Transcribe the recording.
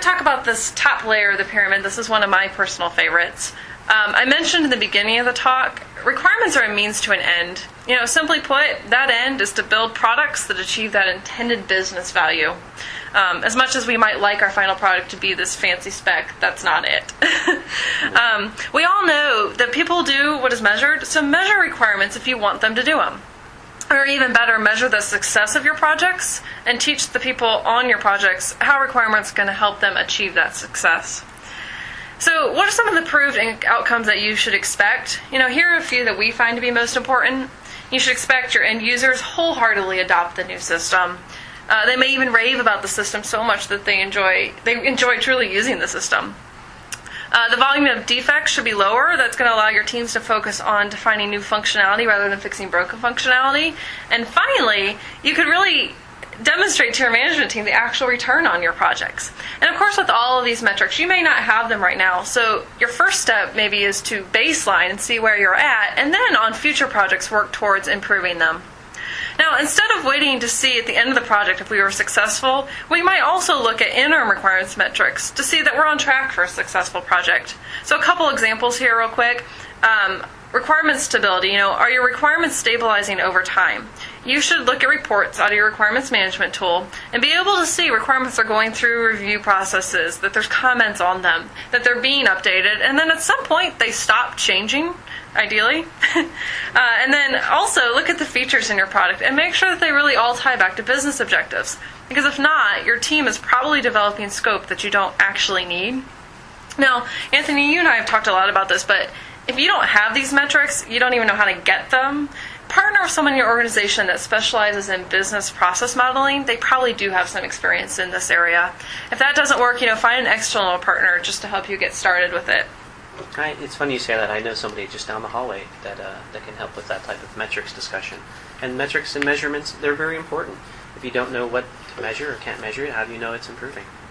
talk about this top layer of the pyramid, this is one of my personal favorites. I mentioned in the beginning of the talk, requirements are a means to an end. Simply put, that end is to build products that achieve that intended business value. As much as we might like our final product to be this fancy spec, that's not it. We all know that people do what is measured, so measure requirements if you want them to do them. Or even better, measure the success of your projects and teach the people on your projects how requirements are going to help them achieve that success. So what are some of the proved outcomes that you should expect? Here are a few that we find to be most important. You should expect your end users wholeheartedly adopt the new system. They may even rave about the system so much that they enjoy truly using the system. The volume of defects should be lower. That's going to allow your teams to focus on defining new functionality rather than fixing broken functionality. And finally, you could really demonstrate to your management team the actual return on your projects. And of course, with all of these metrics, you may not have them right now. So your first step maybe is to baseline and see where you're at, and then on future projects work towards improving them. Now, instead of waiting to see at the end of the project if we were successful, we might also look at interim requirements metrics to see that we're on track for a successful project. So a couple examples here real quick. Requirement stability. Are your requirements stabilizing over time? You should look at reports out of your requirements management tool and be able to see requirements are going through review processes, that there's comments on them, that they're being updated, and then at some point they stop changing, ideally. And then also look at the features in your product and make sure that they really all tie back to business objectives. Because if not, your team is probably developing scope that you don't actually need. Now, Anthony, you and I have talked a lot about this, but if you don't have these metrics, you don't even know how to get them, partner with someone in your organization that specializes in business process modeling. They probably do have some experience in this area. If that doesn't work, find an external partner just to help you get started with it. It's funny you say that. I know somebody just down the hallway that can help with that type of metrics discussion. And metrics and measurements, they're very important. If you don't know what to measure or can't measure it, how do you know it's improving?